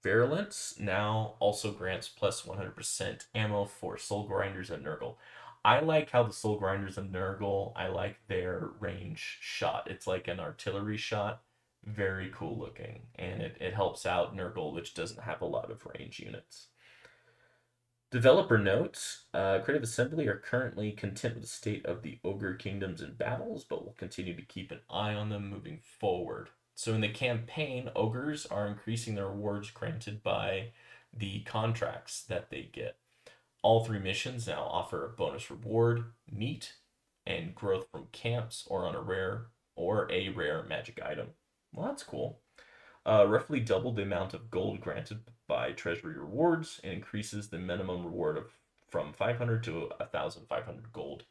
Virulence now also grants +100% ammo for Soul Grinders and Nurgle. I like how the Soul Grinders of Nurgle, I like their range shot. It's like an artillery shot. Very cool looking. And it helps out Nurgle, which doesn't have a lot of range units. Developer notes, Creative Assembly are currently content with the state of the Ogre Kingdoms and battles, but will continue to keep an eye on them moving forward. So in the campaign, ogres are increasing their rewards granted by the contracts that they get. All 3 missions now offer a bonus reward, meat, and growth from camps or on a rare magic item. Well, that's cool. Roughly double the amount of gold granted by treasury rewards and increases the minimum reward from 500 to 1,500 gold.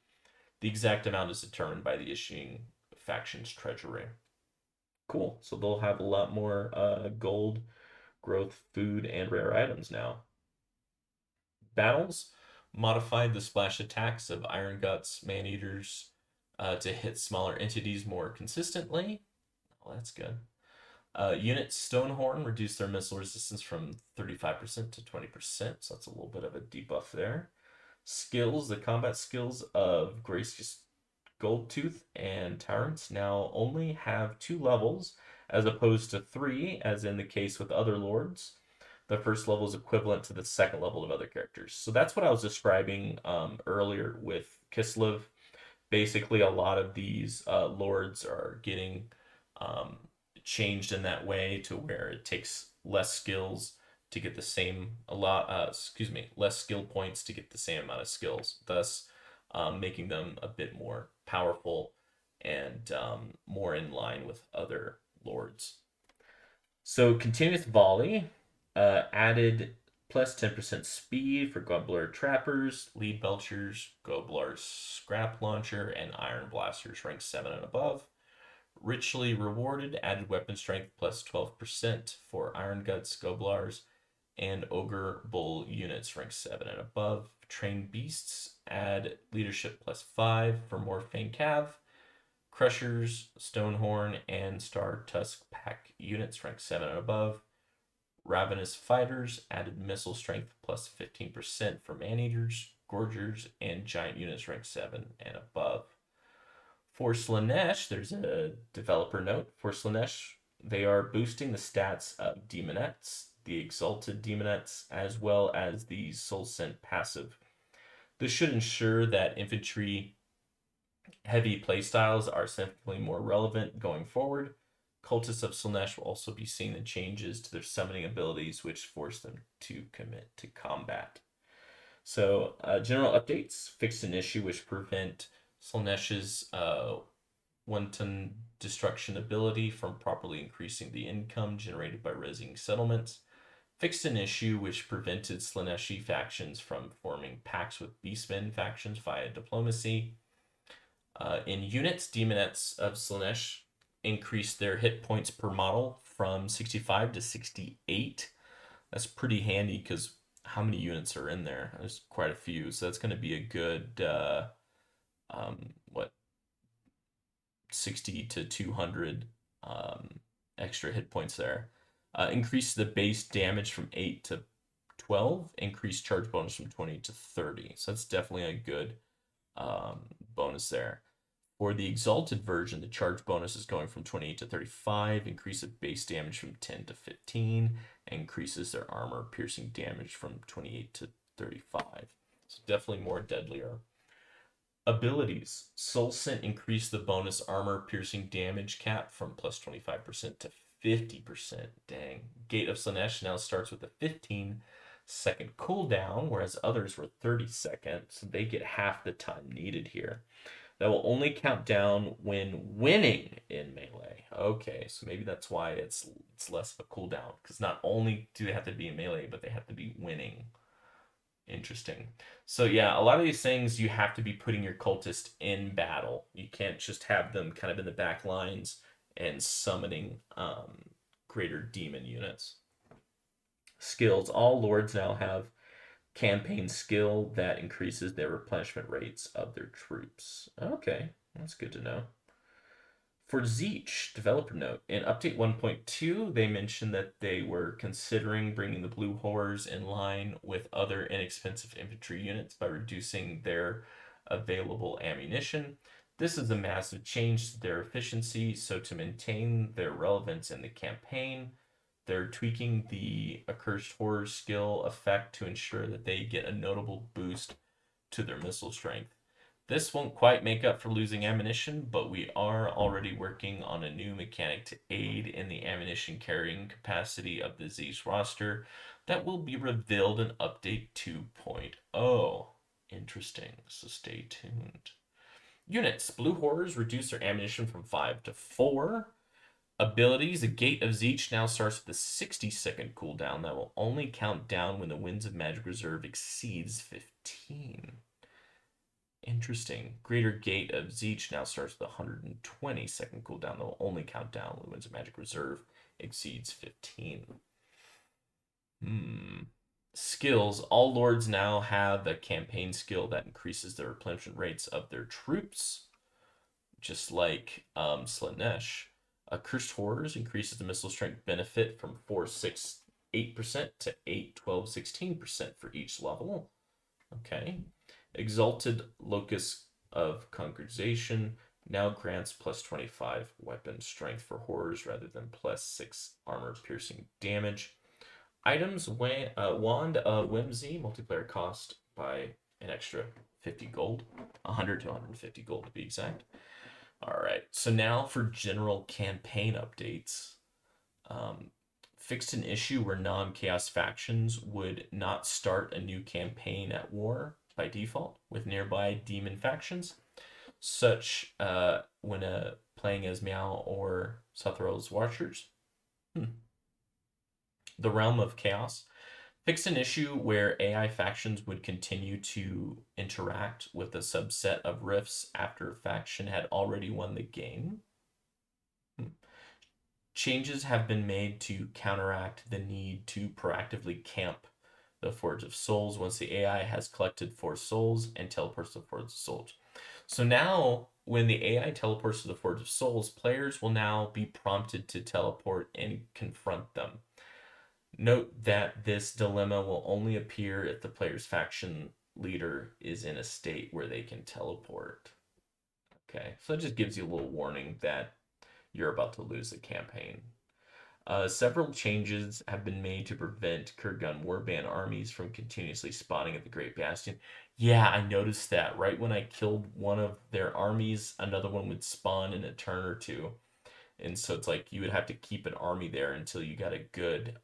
The exact amount is determined by the issuing faction's treasury. Cool. So they'll have a lot more gold, growth, food, and rare items now. Battles modified the splash attacks of Iron Guts, Man-Eaters to hit smaller entities more consistently. Oh, that's good. Units Stonehorn reduced their missile resistance from 35% to 20%, so that's a little bit of a debuff there. Skills, the combat skills of Goldtooth and Tyrants now only have 2 levels as opposed to 3, as in the case with other lords. The first level is equivalent to the second level of other characters. So that's what I was describing earlier with Kislev. Basically, a lot of these lords are getting um, changed in that way to where it takes less skills to get the same less skill points to get the same amount of skills, thus making them a bit more powerful and more in line with other lords. So continuous volley added plus 10% speed for Gobbler Trappers, Lead Belchers, Gobbler Scrap Launcher, and Iron Blasters rank 7 and above. Richly rewarded added weapon strength plus 12% for Iron Guts, Gobblars, and Ogre Bull units rank 7 and above. Trained Beasts add leadership plus 5 for Morphane Cav. Crushers, Stonehorn, and Star Tusk Pack units rank 7 and above. Ravenous Fighters added missile strength plus 15% for Maneaters, Gorgers, and Giant units rank 7 and above. For Slaanesh, there's a developer note. For Slaanesh, they are boosting the stats of Demonettes, the Exalted Demonettes, as well as the Soul Scent passive. This should ensure that infantry heavy playstyles are significantly more relevant going forward. Cultists of Slaanesh will also be seeing the changes to their summoning abilities, which force them to commit to combat. So, general updates fixed an issue which prevent Slaanesh's wanton destruction ability from properly increasing the income generated by raising settlements. Fixed an issue which prevented Slaaneshi factions from forming pacts with Beastmen factions via diplomacy. In units, Demonettes of Slaanesh increased their hit points per model from 65 to 68. That's pretty handy because how many units are in there? There's quite a few, so that's going to be a good 60 to 200 extra hit points there. Increased the base damage from 8 to 12. Increased charge bonus from 20 to 30. So that's definitely a good bonus there. For the Exalted version, the charge bonus is going from 28 to 35, increase of base damage from 10 to 15, and increases their armor piercing damage from 28 to 35. So definitely more deadlier. Abilities. Soul Scent increased the bonus armor piercing damage cap from plus 25% to 50%. Dang. Gate of Slaanesh now starts with a 15-second cooldown, whereas others were 30 seconds. So they get half the time needed here. That will only count down when winning in melee. Okay, so maybe that's why it's less of a cooldown, because not only do they have to be in melee, but they have to be winning. Interesting. So yeah, a lot of these things you have to be putting your cultist in battle. You can't just have them kind of in the back lines and summoning greater demon units. Skills. All lords now have campaign skill that increases their replenishment rates of their troops. Okay, that's good to know. For Zeech, developer note, in update 1.2, they mentioned that they were considering bringing the Blue Horrors in line with other inexpensive infantry units by reducing their available ammunition. This is a massive change to their efficiency, so to maintain their relevance in the campaign, they're tweaking the Accursed Horror skill effect to ensure that they get a notable boost to their missile strength. This won't quite make up for losing ammunition, but we are already working on a new mechanic to aid in the ammunition carrying capacity of the Zeech roster that will be revealed in Update 2.0. Interesting, so stay tuned. Units. Blue Horrors reduce their ammunition from 5 to 4. Abilities, the Gate of Zeech now starts with a 60-second cooldown that will only count down when the Winds of Magic Reserve exceeds 15. Interesting. Greater Gate of Zeech now starts with a 120-second cooldown that will only count down when the Winds of Magic Reserve exceeds 15. Skills. All lords now have a campaign skill that increases the replenishment rates of their troops, just like Slaanesh. Cursed Horrors increases the missile strength benefit from 4, 6, 8% to 8, 12, 16% for each level. Okay. Exalted Locus of Congregation now grants plus 25 weapon strength for horrors rather than plus 6 armor piercing damage. Items Wand of Whimsy, multiplayer cost by an extra 50 gold, 100 to 150 gold to be exact. All right, so now for general campaign updates. Fixed an issue where non-chaos factions would not start a new campaign at war by default with nearby demon factions, such when playing as Meow or Suthral's Watchers. The Realm of Chaos fixed an issue where AI factions would continue to interact with a subset of rifts after a faction had already won the game. Changes have been made to counteract the need to proactively camp the Forge of Souls once the AI has collected 4 souls and teleports to the Forge of Souls. So now, when the AI teleports to the Forge of Souls, players will now be prompted to teleport and confront them. Note that this dilemma will only appear if the player's faction leader is in a state where they can teleport. Okay, so it just gives you a little warning that you're about to lose the campaign. Several changes have been made to prevent Kurgan Warband armies from continuously spawning at the Great Bastion. Yeah, I noticed that. Right when I killed one of their armies, another one would spawn in a turn or two. And so it's like you would have to keep an army there until you got a good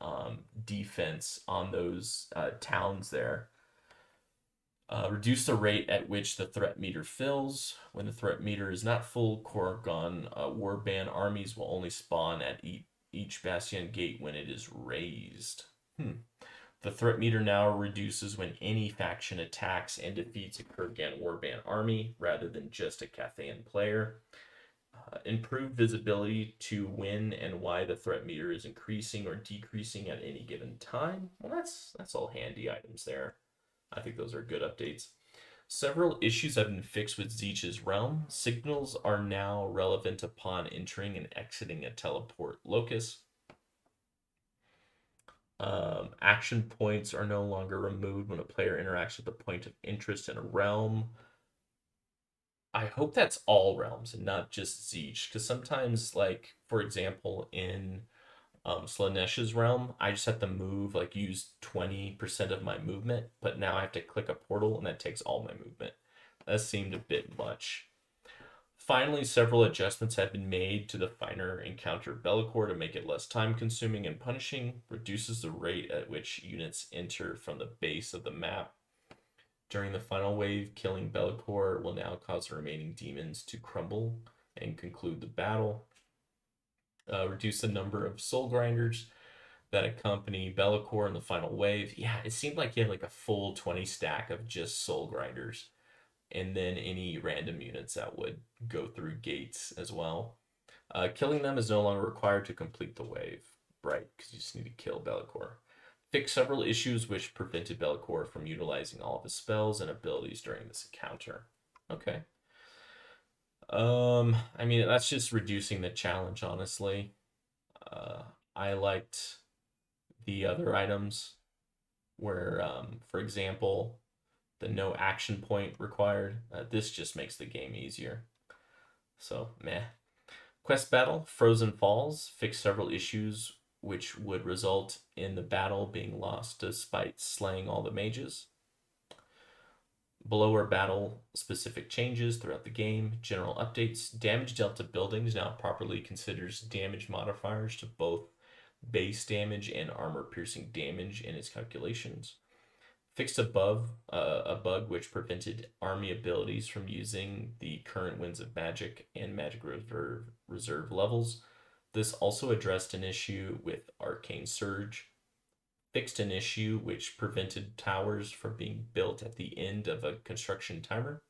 defense on those towns there. Reduce the rate at which the threat meter fills. When the threat meter is not full, Korgon Warband armies will only spawn at each Bastion gate when it is raised. The threat meter now reduces when any faction attacks and defeats a Kurgan Warband army rather than just a Cathayan player. Improved visibility to when and why the threat meter is increasing or decreasing at any given time. Well, that's all handy items there. I think those are good updates. Several issues have been fixed with Tzeentch's Realm. Signals are now relevant upon entering and exiting a teleport locus. Action points are no longer removed when a player interacts with a point of interest in a realm. I hope that's all realms and not just Tzeentch, because sometimes, like, for example, in Slaaneish's realm, I just have to move, like, use 20% of my movement, but now I have to click a portal and that takes all my movement. That seemed a bit much. Finally, several adjustments have been made to the finer encounter Be'lakor to make it less time consuming and punishing, reduces the rate at which units enter from the base of the map. During the final wave, killing Be'lakor will now cause the remaining demons to crumble and conclude the battle. Reduce the number of soul grinders that accompany Be'lakor in the final wave. Yeah, it seemed like he had like a full 20 stack of just soul grinders, and then any random units that would go through gates as well. Killing them is no longer required to complete the wave, right? Because you just need to kill Be'lakor. Fix several issues which prevented Be'lakor from utilizing all of his spells and abilities during this encounter. Okay. I mean, that's just reducing the challenge, honestly. I liked the other items where, for example, the no action point required. This just makes the game easier. So, meh. Quest Battle, Frozen Falls, fixed several issues which would result in the battle being lost despite slaying all the mages. Below are battle specific changes throughout the game. General updates. Damage dealt to buildings now properly considers damage modifiers to both base damage and armor piercing damage in its calculations. Fixed above a bug which prevented army abilities from using the current Winds of Magic and Magic Reserve levels. This also addressed an issue with Arcane Surge. Fixed an issue which prevented towers from being built at the end of a construction timer.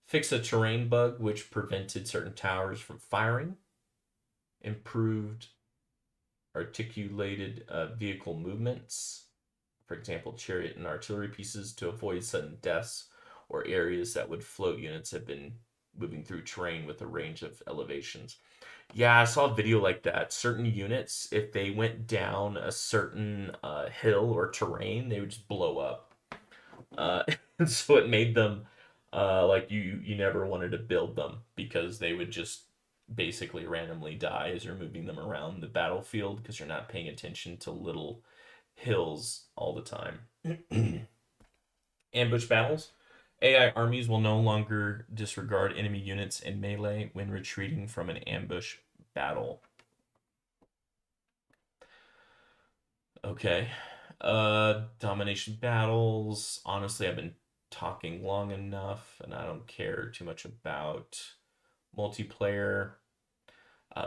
Fixed a terrain bug which prevented certain towers from firing. Improved articulated vehicle movements, for example, chariot and artillery pieces, to avoid sudden deaths or areas that would float units have been moving through terrain with a range of elevations. Yeah, I saw a video like that. Certain units, if they went down a certain hill or terrain, they would just blow up. And so it made them Like you never wanted to build them because they would just basically randomly die as you're moving them around the battlefield because you're not paying attention to little hills all the time. Ambush battles. AI armies will no longer disregard enemy units in melee when retreating from an ambush battle. Okay. Domination battles. Honestly, I've been talking long enough and I don't care too much about multiplayer.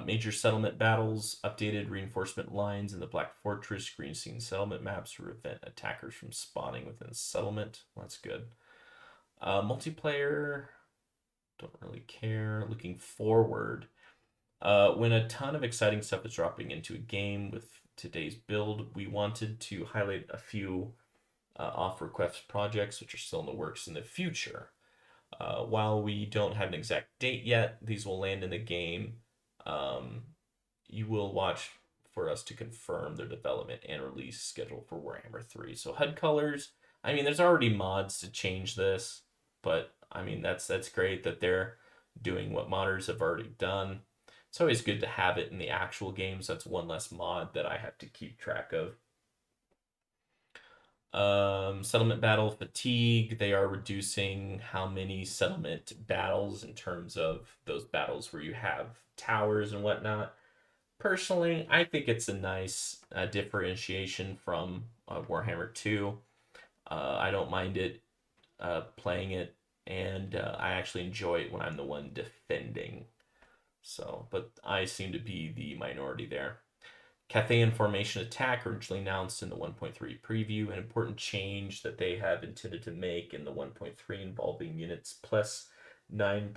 Major settlement battles, updated reinforcement lines in the Black Fortress, green scene settlement maps to prevent attackers from spawning within the settlement. Well, that's good. Multiplayer, don't really care. Looking forward, when a ton of exciting stuff is dropping into a game with today's build, we wanted to highlight a few off request projects which are still in the works in the future. While we don't have an exact date yet, these will land in the game. Um, you will watch for us to confirm their development and release schedule for WarHammer 3. So HUD colors, I mean, there's already mods to change this, but I mean that's great that they're doing what modders have already done. It's always good to have it in the actual games. That's one less mod that I have to keep track of. Settlement battle fatigue. They are reducing how many settlement battles in terms of those battles where you have towers and whatnot. Personally, I think it's a nice differentiation from Warhammer 2. I don't mind it playing it, and I actually enjoy it when I'm the one defending. So, but I seem to be the minority there. Cathay and Formation Attack originally announced in the 1.3 preview, an important change that they have intended to make in the 1.3 involving units plus 9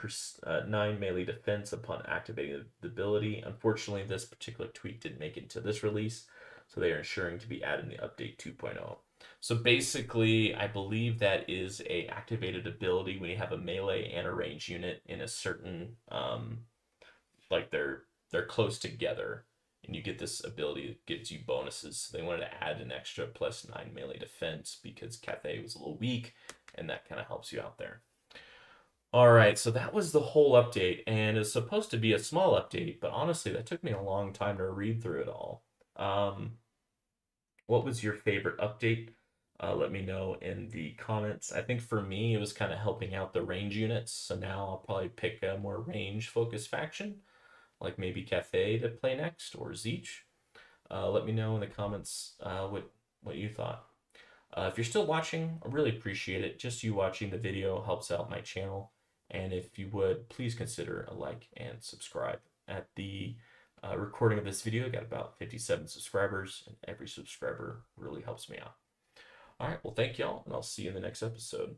melee defense upon activating the ability. Unfortunately, this particular tweak didn't make it into this release, so they are ensuring to be added in the update 2.0. So basically, I believe that is a activated ability when you have a melee and a range unit in a certain like they're close together and you get this ability that gives you bonuses. So they wanted to add an extra +9 melee defense because Cathay was a little weak, and that kind of helps you out there. All right, so that was the whole update, and it's supposed to be a small update, but honestly, that took me a long time to read through it all. What was your favorite update? Let me know in the comments. I think for me, it was kind of helping out the range units, so now I'll probably pick a more range-focused faction, like maybe Cathay to play next, or Zeech. Let me know in the comments what you thought. If you're still watching, I really appreciate it. Just you watching the video helps out my channel. And if you would, please consider a like and subscribe. At the recording of this video, I got about 57 subscribers, and every subscriber really helps me out. All right, well, thank y'all, and I'll see you in the next episode.